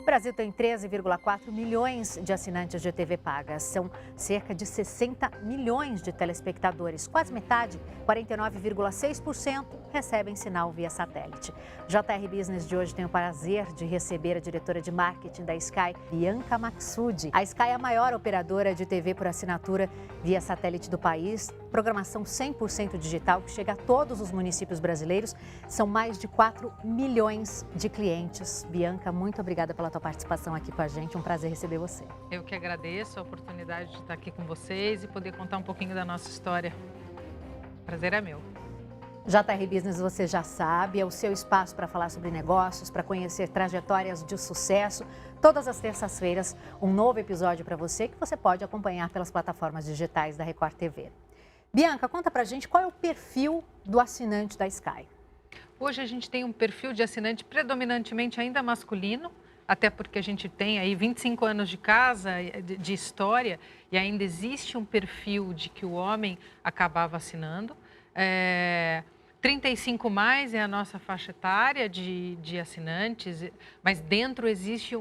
Brasil tem 13,4 milhões de assinantes de TV paga. São cerca de 60 milhões de telespectadores. Quase metade, 49,6%, recebem sinal via satélite. JR Business de hoje tem o prazer de receber a diretora de marketing da Sky, Bianca Maxudi. A Sky é a maior operadora de TV por assinatura via satélite do país. Programação 100% digital que chega a todos os municípios brasileiros. São mais de 4 milhões de clientes. Bianca, muito obrigada pela tua participação aqui com a gente. Um prazer receber você. Eu que agradeço a oportunidade de estar aqui com vocês e poder contar um pouquinho da nossa história. Prazer é meu. JR Business, você já sabe, é o seu espaço para falar sobre negócios, para conhecer trajetórias de sucesso. Todas as terças-feiras, um novo episódio para você que você pode acompanhar pelas plataformas digitais da Record TV. Bianca, conta pra gente qual é o perfil do assinante da Sky. Hoje a gente tem um perfil de assinante predominantemente ainda masculino, até porque a gente tem aí 25 anos de casa, de história, e ainda existe um perfil de que o homem acabava assinando. 35 mais é a nossa faixa etária de assinantes, mas dentro existe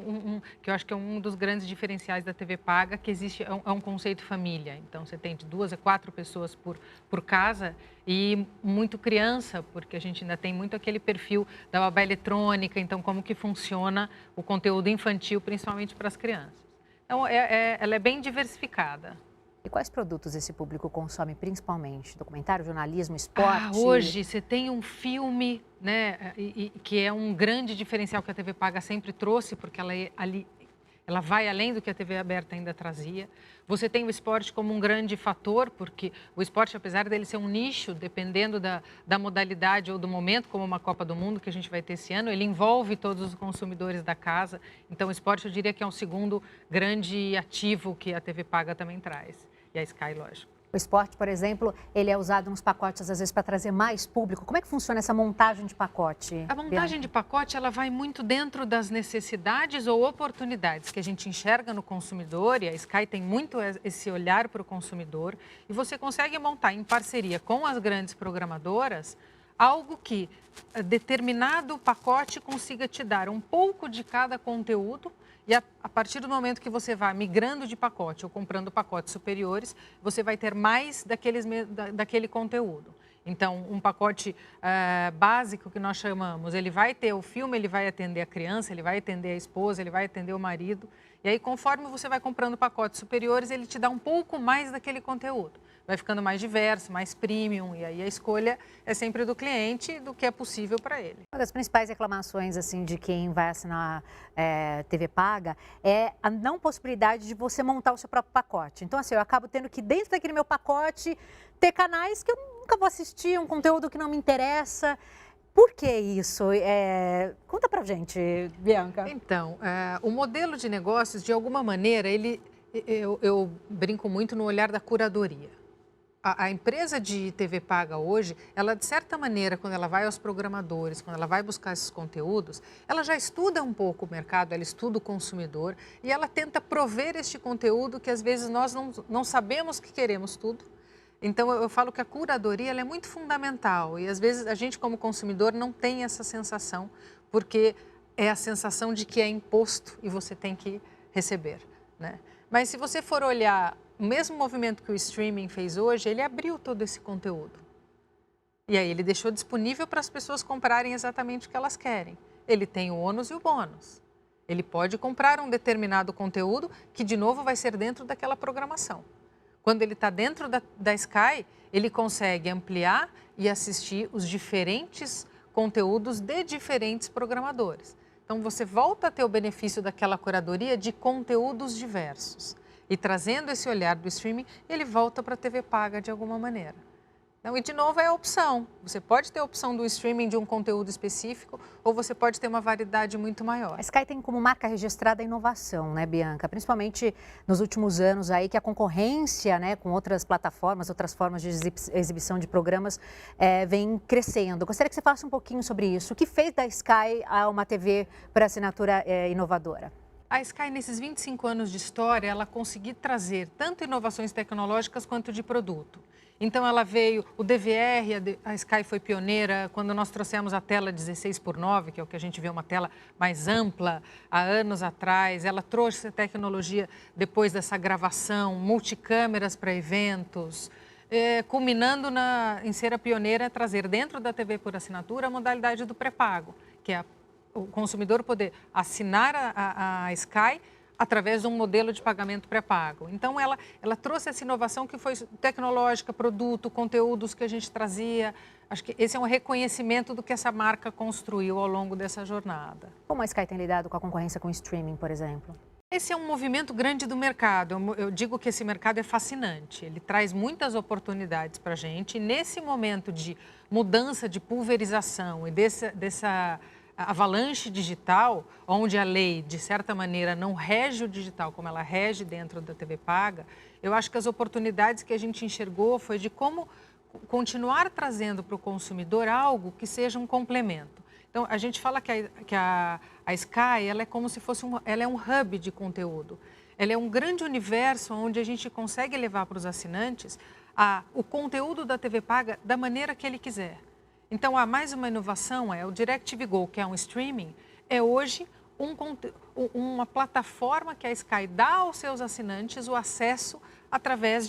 que eu acho que é um dos grandes diferenciais da TV paga, que existe um conceito família. Então, você tem de 2 a 4 pessoas por casa e muito criança, porque a gente ainda tem muito aquele perfil da babá eletrônica, então como que funciona o conteúdo infantil, principalmente para as crianças. Então, ela é bem diversificada. E quais produtos esse público consome principalmente? Documentário, jornalismo, esporte? Hoje você tem um filme, né, que é um grande diferencial que a TV paga sempre trouxe, porque ela vai além do que a TV aberta ainda trazia. Você tem o esporte como um grande fator, porque o esporte, apesar dele ser um nicho, dependendo da modalidade ou do momento, como uma Copa do Mundo que a gente vai ter esse ano, ele envolve todos os consumidores da casa. Então, o esporte eu diria que é um segundo grande ativo que a TV paga também traz. E a Sky, lógico. O esporte, por exemplo, ele é usado nos pacotes, às vezes, para trazer mais público. Como é que funciona essa montagem de pacote? A montagem de pacote, ela vai muito dentro das necessidades ou oportunidades que a gente enxerga no consumidor, e a Sky tem muito esse olhar para o consumidor, e você consegue montar em parceria com as grandes programadoras algo que determinado pacote consiga te dar um pouco de cada conteúdo. E a partir do momento que você vai migrando de pacote ou comprando pacotes superiores, você vai ter mais daquele conteúdo. Então, um pacote básico que nós chamamos, ele vai ter o filme, ele vai atender a criança, ele vai atender a esposa, ele vai atender o marido. E aí, conforme você vai comprando pacotes superiores, ele te dá um pouco mais daquele conteúdo. Vai ficando mais diverso, mais premium, e aí a escolha é sempre do cliente, do que é possível para ele. Uma das principais reclamações assim, de quem vai assinar TV paga é a não possibilidade de você montar o seu próprio pacote. Então, assim, eu acabo tendo que, dentro daquele meu pacote, ter canais que eu nunca vou assistir, um conteúdo que não me interessa. Por que isso? Conta pra gente, Bianca. Então, o modelo de negócios, de alguma maneira, eu brinco muito no olhar da curadoria. A empresa de TV paga hoje, ela de certa maneira, quando ela vai aos programadores, quando ela vai buscar esses conteúdos, ela já estuda um pouco o mercado, ela estuda o consumidor e ela tenta prover este conteúdo que às vezes nós não sabemos que queremos tudo. Então eu falo que a curadoria ela é muito fundamental e às vezes a gente como consumidor não tem essa sensação, porque é a sensação de que é imposto e você tem que receber, né? Mas se você for olhar o mesmo movimento que o streaming fez hoje, ele abriu todo esse conteúdo. E aí ele deixou disponível para as pessoas comprarem exatamente o que elas querem. Ele tem o ônus e o bônus. Ele pode comprar um determinado conteúdo que, de novo, vai ser dentro daquela programação. Quando ele está dentro da Sky, ele consegue ampliar e assistir os diferentes conteúdos de diferentes programadores. Então, você volta a ter o benefício daquela curadoria de conteúdos diversos. E trazendo esse olhar do streaming, ele volta para a TV paga de alguma maneira. Então, e de novo é a opção. Você pode ter a opção do streaming de um conteúdo específico ou você pode ter uma variedade muito maior. A Sky tem como marca registrada a inovação, né, Bianca? Principalmente nos últimos anos aí que a concorrência, né, com outras plataformas, outras formas de exibição de programas vem crescendo. Gostaria que você falasse um pouquinho sobre isso. O que fez da Sky uma TV por assinatura inovadora? A Sky, nesses 25 anos de história, ela conseguiu trazer tanto inovações tecnológicas quanto de produto. Então, ela veio, o DVR, a Sky foi pioneira quando nós trouxemos a tela 16:9, que é o que a gente vê, uma tela mais ampla, há anos atrás. Ela trouxe a tecnologia depois dessa gravação, multicâmeras para eventos, culminando em ser a pioneira, trazer dentro da TV por assinatura a modalidade do pré-pago, que é o consumidor poder assinar a Sky através de um modelo de pagamento pré-pago. Então, ela trouxe essa inovação que foi tecnológica, produto, conteúdos que a gente trazia. Acho que esse é um reconhecimento do que essa marca construiu ao longo dessa jornada. Como a Sky tem lidado com a concorrência com o streaming, por exemplo? Esse é um movimento grande do mercado. Eu digo que esse mercado é fascinante. Ele traz muitas oportunidades para a gente. E nesse momento de mudança, de pulverização e dessa avalanche digital, onde a lei, de certa maneira, não rege o digital como ela rege dentro da TV paga, eu acho que as oportunidades que a gente enxergou foi de como continuar trazendo para o consumidor algo que seja um complemento. Então, a gente fala que a Sky, ela é como se fosse ela é um hub de conteúdo. Ela é um grande universo onde a gente consegue levar para os assinantes o conteúdo da TV paga da maneira que ele quiser. Então, há mais uma inovação, o DirecTV Go, que é um streaming, é hoje uma plataforma que a Sky dá aos seus assinantes o acesso através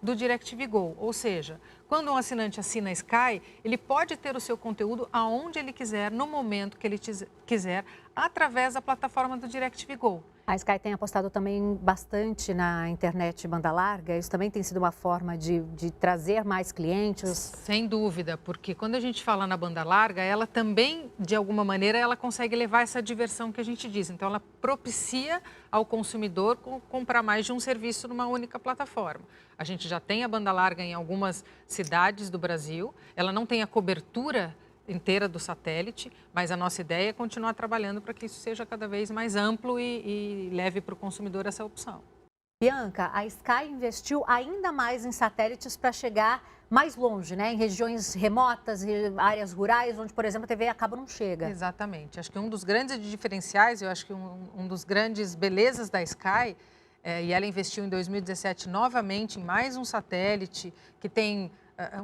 do DirecTV Go. Ou seja, quando um assinante assina a Sky, ele pode ter o seu conteúdo aonde ele quiser, no momento que ele quiser, através da plataforma do DirecTV Go. A Sky tem apostado também bastante na internet banda larga. Isso também tem sido uma forma de trazer mais clientes? Sem dúvida, porque quando a gente fala na banda larga, ela também, de alguma maneira, ela consegue levar essa diversão que a gente diz. Então, ela propicia ao consumidor comprar mais de um serviço numa única plataforma. A gente já tem a banda larga em algumas cidades do Brasil. Ela não tem a cobertura inteira do satélite, mas a nossa ideia é continuar trabalhando para que isso seja cada vez mais amplo e leve para o consumidor essa opção. Bianca, a Sky investiu ainda mais em satélites para chegar mais longe, né? Em regiões remotas, áreas rurais, onde, por exemplo, a TV a cabo não chega. Exatamente. Acho que um dos grandes diferenciais, eu acho que um dos grandes belezas da Sky, e ela investiu em 2017 novamente em mais um satélite que tem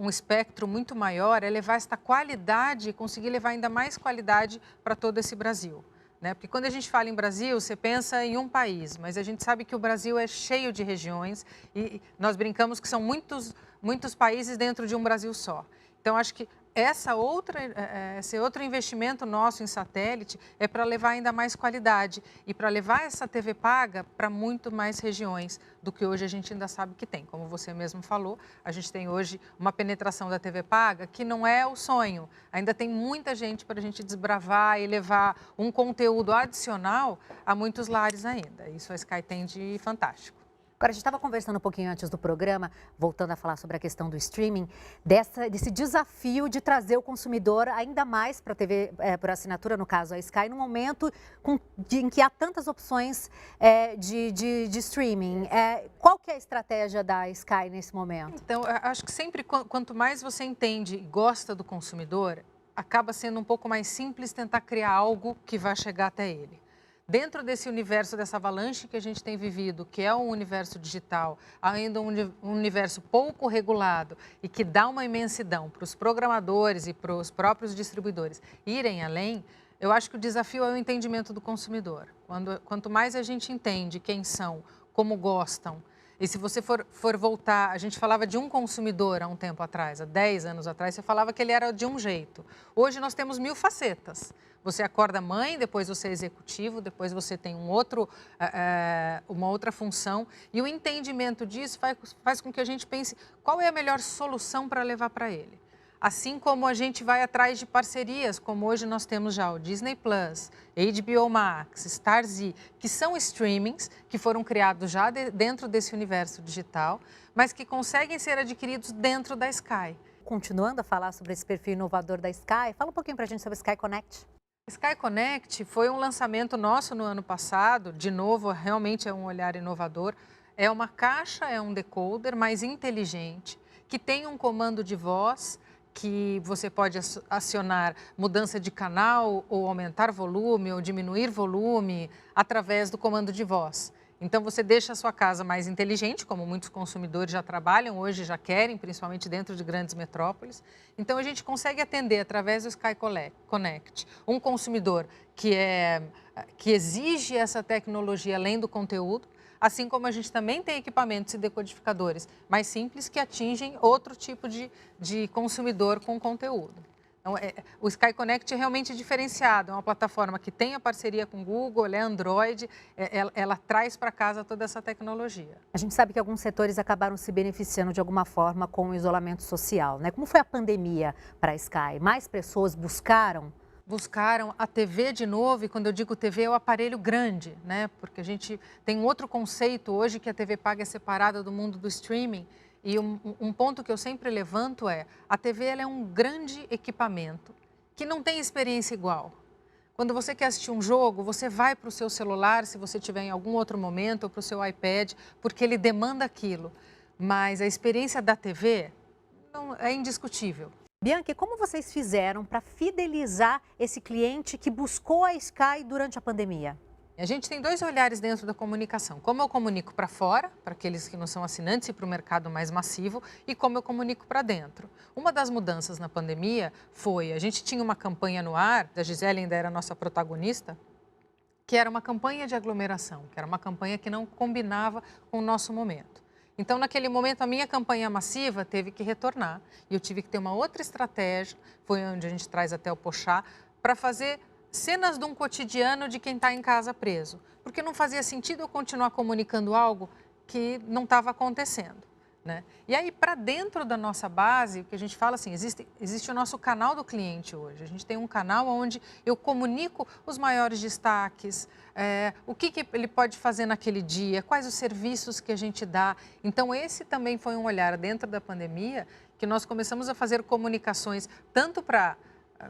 um espectro muito maior, é levar esta qualidade, conseguir levar ainda mais qualidade para todo esse Brasil. Né? Porque quando a gente fala em Brasil, você pensa em um país, mas a gente sabe que o Brasil é cheio de regiões e nós brincamos que são muitos países dentro de um Brasil só. Então, acho que esse outro investimento nosso em satélite é para levar ainda mais qualidade e para levar essa TV paga para muito mais regiões do que hoje a gente ainda sabe que tem. Como você mesmo falou, a gente tem hoje uma penetração da TV paga que não é o sonho. Ainda tem muita gente para a gente desbravar e levar um conteúdo adicional a muitos lares ainda. Isso a Sky tem de fantástico. Agora, a gente estava conversando um pouquinho antes do programa, voltando a falar sobre a questão do streaming, desse desafio de trazer o consumidor ainda mais para a TV por assinatura, no caso a Sky, num momento em que há tantas opções de streaming. Qual que é a estratégia da Sky nesse momento? Então, acho que sempre, quanto mais você entende e gosta do consumidor, acaba sendo um pouco mais simples tentar criar algo que vai chegar até ele. Dentro desse universo, dessa avalanche que a gente tem vivido, que é um universo digital, ainda um universo pouco regulado e que dá uma imensidão para os programadores e para os próprios distribuidores irem além, eu acho que o desafio é o entendimento do consumidor. Quanto mais a gente entende quem são, como gostam, e se você for voltar, a gente falava de um consumidor há um tempo atrás, há 10 anos atrás, você falava que ele era de um jeito. Hoje nós temos 1000 facetas. Você acorda mãe, depois você é executivo, depois você tem uma outra função. E o entendimento disso faz com que a gente pense qual é a melhor solução para levar para ele. Assim como a gente vai atrás de parcerias, como hoje nós temos já o Disney+, HBO Max, Starz, que são streamings que foram criados já dentro desse universo digital, mas que conseguem ser adquiridos dentro da Sky. Continuando a falar sobre esse perfil inovador da Sky, fala um pouquinho para a gente sobre o Sky Connect. Sky Connect foi um lançamento nosso no ano passado, de novo, realmente é um olhar inovador. É uma caixa, é um decoder mais inteligente, que tem um comando de voz, que você pode acionar mudança de canal ou aumentar volume ou diminuir volume através do comando de voz. Então, você deixa a sua casa mais inteligente, como muitos consumidores já trabalham hoje, já querem, principalmente dentro de grandes metrópoles. Então, a gente consegue atender através do Sky Connect um consumidor que exige essa tecnologia além do conteúdo, assim como a gente também tem equipamentos e decodificadores mais simples que atingem outro tipo de consumidor com conteúdo. Então, o Sky Connect é realmente diferenciado, é uma plataforma que tem a parceria com o Google, ela é Android, ela traz para casa toda essa tecnologia. A gente sabe que alguns setores acabaram se beneficiando de alguma forma com o isolamento social, né? Como foi a pandemia para a Sky? Mais pessoas buscaram a TV de novo, e quando eu digo TV é o aparelho grande, né? Porque a gente tem um outro conceito hoje que a TV paga é separada do mundo do streaming. E um ponto que eu sempre levanto é, a TV ela é um grande equipamento que não tem experiência igual. Quando você quer assistir um jogo, você vai para o seu celular, se você tiver em algum outro momento, ou para o seu iPad, porque ele demanda aquilo. Mas a experiência da TV é indiscutível. Bianca, como vocês fizeram para fidelizar esse cliente que buscou a Sky durante a pandemia? A gente tem dois olhares dentro da comunicação. Como eu comunico para fora, para aqueles que não são assinantes e para o mercado mais massivo, e como eu comunico para dentro. Uma das mudanças na pandemia foi, a gente tinha uma campanha no ar, a Gisele ainda era nossa protagonista, que era uma campanha de aglomeração, que era uma campanha que não combinava com o nosso momento. Então, naquele momento, a minha campanha massiva teve que retornar e eu tive que ter uma outra estratégia, foi onde a gente traz até o Pochá, para fazer cenas de um cotidiano de quem está em casa preso. Porque não fazia sentido eu continuar comunicando algo que não estava acontecendo, né? E aí, para dentro da nossa base, o que a gente fala assim, existe o nosso canal do cliente hoje. A gente tem um canal onde eu comunico os maiores destaques, o que ele pode fazer naquele dia, quais os serviços que a gente dá. Então, esse também foi um olhar dentro da pandemia que nós começamos a fazer comunicações tanto para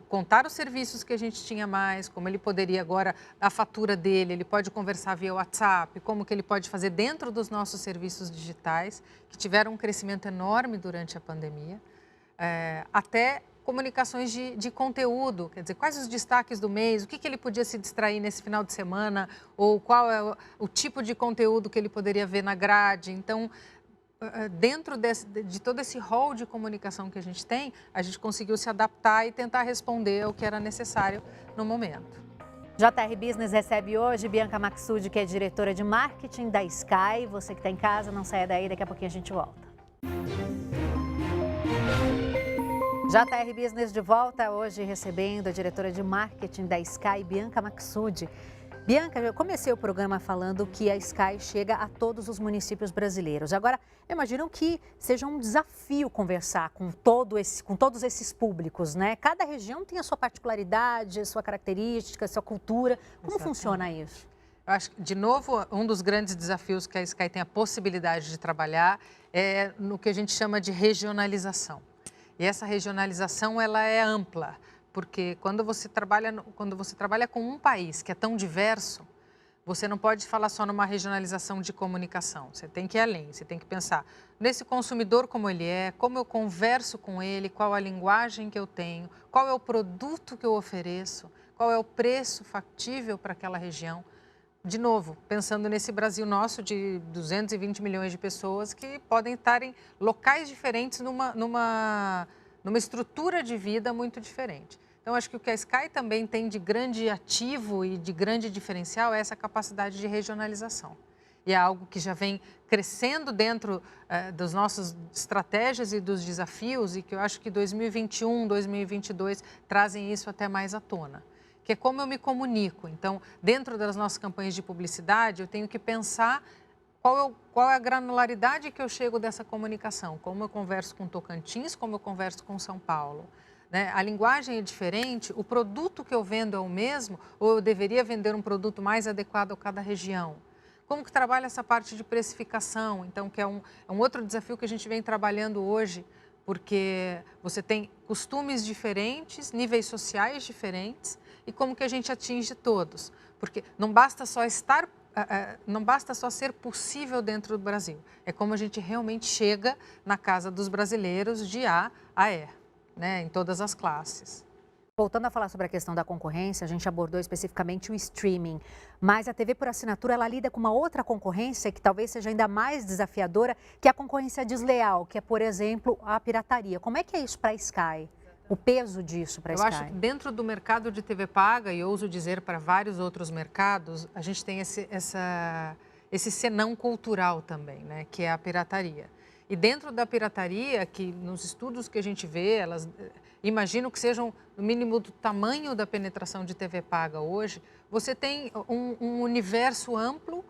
contar os serviços que a gente tinha mais, como ele poderia agora, a fatura dele, ele pode conversar via WhatsApp, como que ele pode fazer dentro dos nossos serviços digitais, que tiveram um crescimento enorme durante a pandemia, até comunicações de conteúdo, quer dizer, quais os destaques do mês, o que ele podia se distrair nesse final de semana, ou qual é o tipo de conteúdo que ele poderia ver na grade. Então, dentro de todo esse rol de comunicação que a gente tem, a gente conseguiu se adaptar e tentar responder ao que era necessário no momento. JR Business recebe hoje Bianca Maxud, que é diretora de marketing da Sky. Você que está em casa, não saia daí, daqui a pouquinho a gente volta. JR Business de volta hoje recebendo a diretora de marketing da Sky, Bianca Maxud. Bianca, eu comecei o programa falando que a Sky chega a todos os municípios brasileiros. Agora, eu imagino que seja um desafio conversar com todos esses públicos, né? Cada região tem a sua particularidade, a sua característica, a sua cultura. Como funciona isso? Eu acho que, de novo, um dos grandes desafios que a Sky tem a possibilidade de trabalhar é no que a gente chama de regionalização. E essa regionalização, ela é ampla. Porque quando você trabalha com um país que é tão diverso, você não pode falar só numa regionalização de comunicação. Você tem que ir além, você tem que pensar nesse consumidor como ele é, como eu converso com ele, qual a linguagem que eu tenho, qual é o produto que eu ofereço, qual é o preço factível para aquela região. De novo, pensando nesse Brasil nosso de 220 milhões de pessoas que podem estar em locais diferentes numa estrutura de vida muito diferente. Então, acho que o que a Sky também tem de grande ativo e de grande diferencial é essa capacidade de regionalização. E é algo que já vem crescendo dentro das nossas estratégias e dos desafios e que eu acho que 2021, 2022 trazem isso até mais à tona. Que é como eu me comunico. Então, dentro das nossas campanhas de publicidade, eu tenho que pensar qual é a granularidade que eu chego dessa comunicação, como eu converso com Tocantins, como eu converso com São Paulo. Né? A linguagem é diferente, o produto que eu vendo é o mesmo, ou eu deveria vender um produto mais adequado a cada região? Como que trabalha essa parte de precificação? Então, que é um outro desafio que a gente vem trabalhando hoje, porque você tem costumes diferentes, níveis sociais diferentes, e como que a gente atinge todos? Porque não basta só ser possível dentro do Brasil, é como a gente realmente chega na casa dos brasileiros de A a E. né, em todas as classes. Voltando a falar sobre a questão da concorrência, a gente abordou especificamente o streaming, mas a TV por assinatura ela lida com uma outra concorrência que talvez seja ainda mais desafiadora, que é a concorrência desleal, que é, por exemplo, a pirataria. Como é que é isso para a Sky? O peso disso para a Sky? Eu acho que dentro do mercado de TV paga, e ouso dizer para vários outros mercados, a gente tem esse senão cultural também, né, que é a pirataria. E dentro da pirataria, que nos estudos que a gente vê, elas imagino que sejam no mínimo do tamanho da penetração de TV paga hoje, você tem um universo amplo,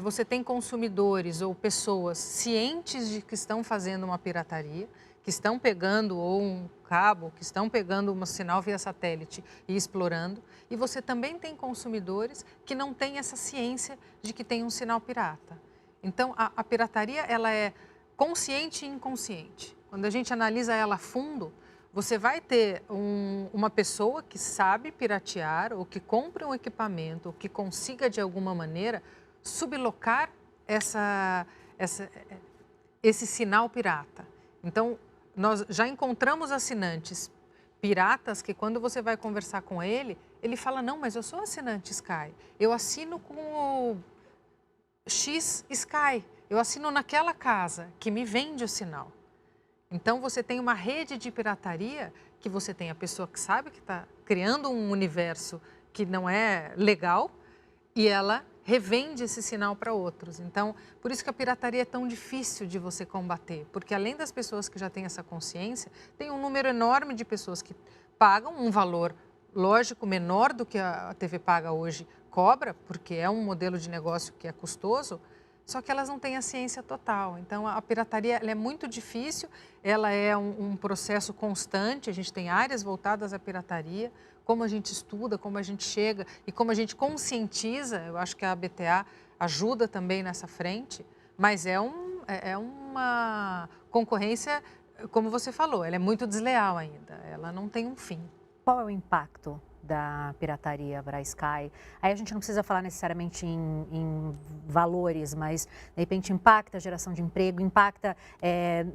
você tem consumidores ou pessoas cientes de que estão fazendo uma pirataria, que estão pegando ou um cabo, que estão pegando um sinal via satélite e explorando, e você também tem consumidores que não têm essa ciência de que tem um sinal pirata. Então, a pirataria ela é consciente e inconsciente. Quando a gente analisa ela a fundo, você vai ter uma pessoa que sabe piratear ou que compre um equipamento ou que consiga de alguma maneira sublocar esse sinal pirata. Então, nós já encontramos assinantes piratas que quando você vai conversar com ele, ele fala, não, mas eu sou assinante Sky, eu assino com o X Sky, eu assino naquela casa que me vende o sinal. Então, você tem uma rede de pirataria que você tem a pessoa que sabe que está criando um universo que não é legal e ela revende esse sinal para outros. Então, por isso que a pirataria é tão difícil de você combater, porque além das pessoas que já têm essa consciência, tem um número enorme de pessoas que pagam um valor, lógico, menor do que a TV paga hoje cobra, porque é um modelo de negócio que é custoso, só que elas não têm a ciência total. Então, a pirataria ela é muito difícil, ela é um processo constante, a gente tem áreas voltadas à pirataria, como a gente estuda, como a gente chega e como a gente conscientiza, eu acho que a BTA ajuda também nessa frente, mas é uma concorrência, como você falou, ela é muito desleal ainda, ela não tem um fim. Qual é o impacto da pirataria para a Sky? Aí a gente não precisa falar necessariamente em valores, mas de repente impacta a geração de emprego, impacta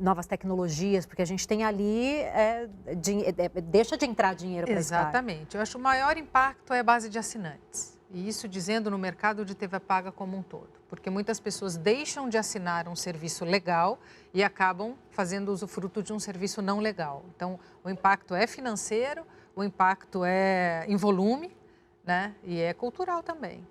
novas tecnologias, porque a gente tem ali, deixa de entrar dinheiro para a Sky. Exatamente. Eu acho que o maior impacto é a base de assinantes. E isso dizendo no mercado de TV paga como um todo. Porque muitas pessoas deixam de assinar um serviço legal e acabam fazendo usufruto de um serviço não legal. Então, o impacto é financeiro, o impacto é em volume, né? E é cultural também.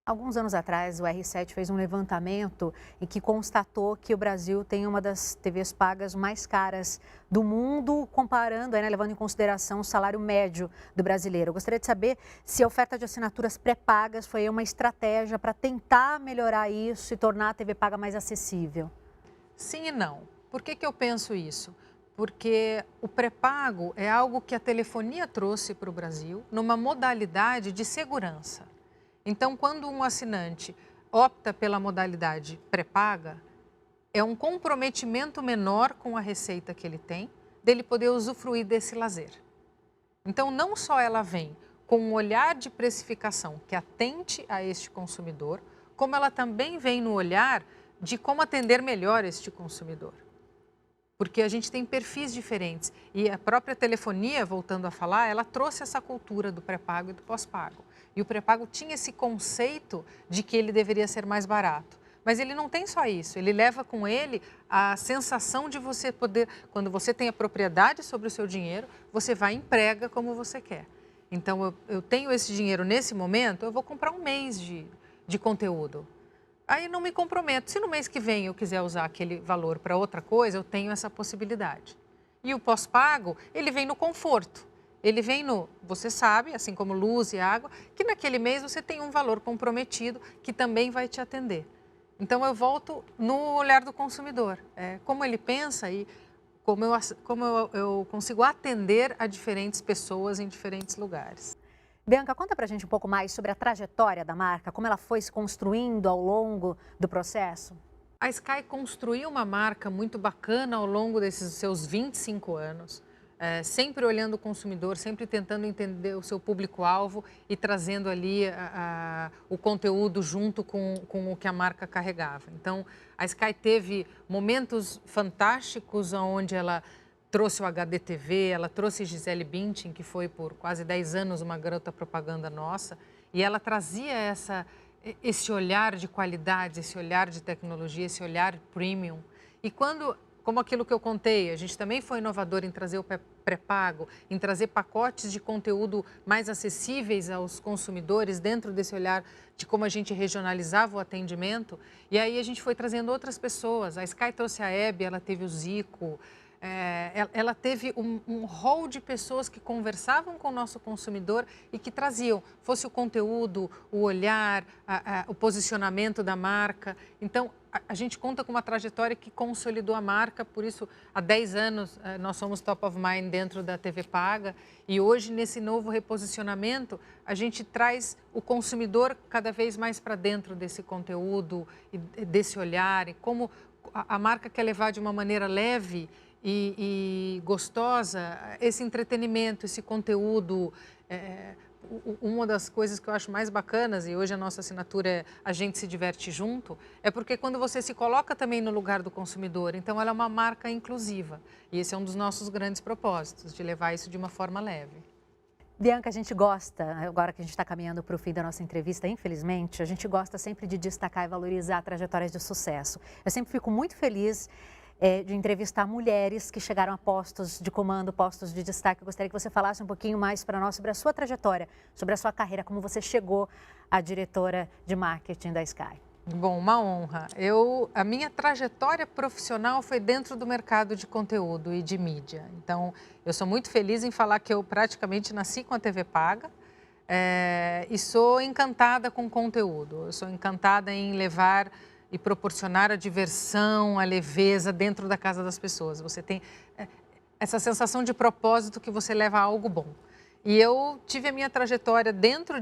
Alguns anos atrás, o R7 fez um levantamento em que constatou que o Brasil tem uma das TVs pagas mais caras do mundo, comparando, né, levando em consideração o salário médio do brasileiro. Eu gostaria de saber se a oferta de assinaturas pré-pagas foi uma estratégia para tentar melhorar isso e tornar a TV paga mais acessível. Sim e não. Por que eu penso isso? Porque o pré-pago é algo que a telefonia trouxe para o Brasil numa modalidade de segurança. Então, quando um assinante opta pela modalidade pré-paga, é um comprometimento menor com a receita que ele tem, dele poder usufruir desse lazer. Então, não só ela vem com um olhar de precificação que atente a este consumidor, como ela também vem no olhar de como atender melhor este consumidor. Porque a gente tem perfis diferentes e a própria telefonia, voltando a falar, ela trouxe essa cultura do pré-pago e do pós-pago. E o pré-pago tinha esse conceito de que ele deveria ser mais barato. Mas ele não tem só isso, ele leva com ele a sensação de você poder, quando você tem a propriedade sobre o seu dinheiro, você vai e emprega como você quer. Então, eu tenho esse dinheiro nesse momento, eu vou comprar um mês de conteúdo. Aí não me comprometo. Se no mês que vem eu quiser usar aquele valor para outra coisa, eu tenho essa possibilidade. E o pós-pago, ele vem no conforto. Ele vem no, você sabe, assim como luz e água, que naquele mês você tem um valor comprometido que também vai te atender. Então eu volto no olhar do consumidor. Como ele pensa e como eu consigo atender a diferentes pessoas em diferentes lugares. Bianca, conta pra gente um pouco mais sobre a trajetória da marca, como ela foi se construindo ao longo do processo. A Sky construiu uma marca muito bacana ao longo desses seus 25 anos, sempre olhando o consumidor, sempre tentando entender o seu público-alvo e trazendo ali o conteúdo junto com o que a marca carregava. Então, a Sky teve momentos fantásticos onde ela trouxe o HDTV, ela trouxe Gisele Bündchen, que foi por quase 10 anos uma garota propaganda nossa, e ela trazia esse olhar de qualidade, esse olhar de tecnologia, esse olhar premium. E como aquilo que eu contei, a gente também foi inovador em trazer o pré-pago, em trazer pacotes de conteúdo mais acessíveis aos consumidores dentro desse olhar de como a gente regionalizava o atendimento. E aí a gente foi trazendo outras pessoas. A Sky trouxe a Hebe, ela teve o Zico, ela teve um hall de pessoas que conversavam com o nosso consumidor e que traziam, fosse o conteúdo, o olhar, o posicionamento da marca. Então, a gente conta com uma trajetória que consolidou a marca, por isso, há 10 anos, nós somos top of mind dentro da TV Paga e hoje, nesse novo reposicionamento, a gente traz o consumidor cada vez mais para dentro desse conteúdo, e desse olhar e como a marca quer levar de uma maneira leve e gostosa esse entretenimento, esse conteúdo. Uma das coisas que eu acho mais bacanas, e hoje a nossa assinatura é A Gente Se Diverte Junto, é porque quando você se coloca também no lugar do consumidor, então ela é uma marca inclusiva. E esse é um dos nossos grandes propósitos, de levar isso de uma forma leve. Bianca, a gente gosta, agora que a gente está caminhando para o fim da nossa entrevista, infelizmente, a gente gosta sempre de destacar e valorizar trajetórias de sucesso. Eu sempre fico muito feliz de entrevistar mulheres que chegaram a postos de comando, postos de destaque. Eu gostaria que você falasse um pouquinho mais para nós sobre a sua trajetória, sobre a sua carreira, como você chegou à diretora de marketing da Sky. Bom, uma honra. A minha trajetória profissional foi dentro do mercado de conteúdo e de mídia. Então, eu sou muito feliz em falar que eu praticamente nasci com a TV Paga e sou encantada com conteúdo. Eu sou encantada em levar e proporcionar a diversão, a leveza dentro da casa das pessoas. Você tem essa sensação de propósito que você leva a algo bom. E eu tive a minha trajetória dentro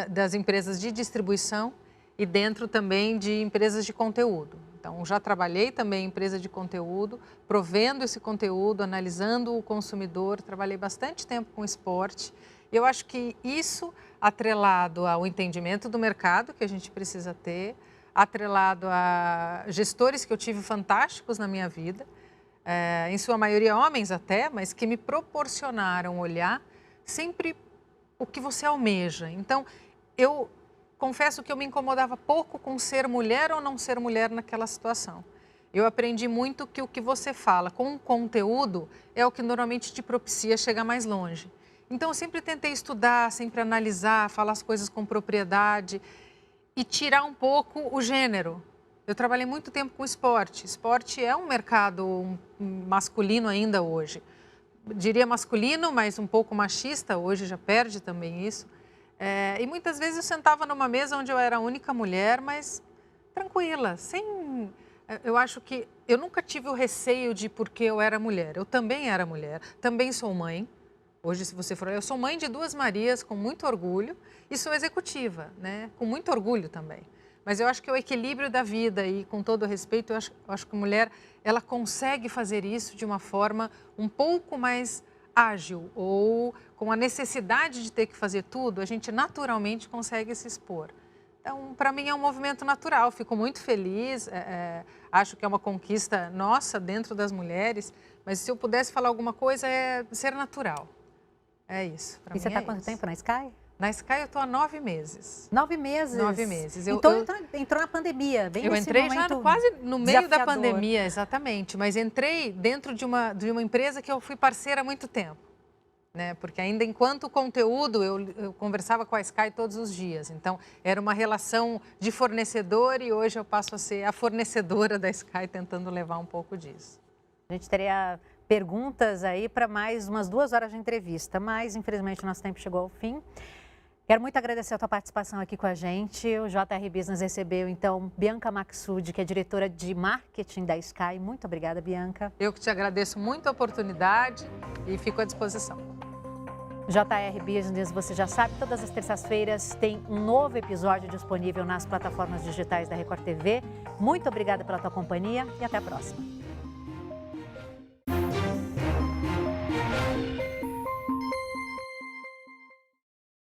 das empresas de distribuição e dentro também de empresas de conteúdo. Então, já trabalhei também em empresa de conteúdo, provendo esse conteúdo, analisando o consumidor, trabalhei bastante tempo com esporte. E eu acho que isso, atrelado ao entendimento do mercado que a gente precisa ter, atrelado a gestores que eu tive fantásticos na minha vida, em sua maioria homens até, mas que me proporcionaram olhar sempre o que você almeja. Então, eu confesso que eu me incomodava pouco com ser mulher ou não ser mulher naquela situação. Eu aprendi muito que o que você fala com conteúdo é o que normalmente te propicia chegar mais longe. Então, eu sempre tentei estudar, sempre analisar, falar as coisas com propriedade e tirar um pouco o gênero. Eu trabalhei muito tempo com esporte. Esporte é um mercado masculino ainda hoje. Diria masculino, mas um pouco machista, hoje já perde também isso. E muitas vezes eu sentava numa mesa onde eu era a única mulher, mas tranquila, eu acho que eu nunca tive o receio de porque eu era mulher. Eu também era mulher, também sou mãe. Hoje, se você for, eu sou mãe de 2 Marias com muito orgulho e sou executiva, né? Com muito orgulho também. Mas eu acho que é o equilíbrio da vida e, com todo o respeito, eu acho que a mulher ela consegue fazer isso de uma forma um pouco mais ágil ou com a necessidade de ter que fazer tudo, a gente naturalmente consegue se expor. Então, para mim é um movimento natural, fico muito feliz, acho que é uma conquista nossa dentro das mulheres, mas se eu pudesse falar alguma coisa é ser natural. É isso. E você está há quanto tempo na Sky? Na Sky eu estou há 9 meses. 9 meses? 9 meses. Então entrou na pandemia, bem nesse entrei já quase no meio desafiador. Da pandemia, exatamente. Mas entrei dentro de uma empresa que eu fui parceira há muito tempo. Né? Porque ainda enquanto conteúdo, eu conversava com a Sky todos os dias. Então, era uma relação de fornecedor e hoje eu passo a ser a fornecedora da Sky, tentando levar um pouco disso. A gente teria perguntas aí para mais umas 2 horas de entrevista, mas infelizmente o nosso tempo chegou ao fim. Quero muito agradecer a tua participação aqui com a gente. O JR Business recebeu, então, Bianca Maxud, que é diretora de marketing da Sky. Muito obrigada, Bianca. Eu que te agradeço muito a oportunidade e fico à disposição. JR Business, você já sabe, todas as terças-feiras tem um novo episódio disponível nas plataformas digitais da Record TV. Muito obrigada pela tua companhia e até a próxima.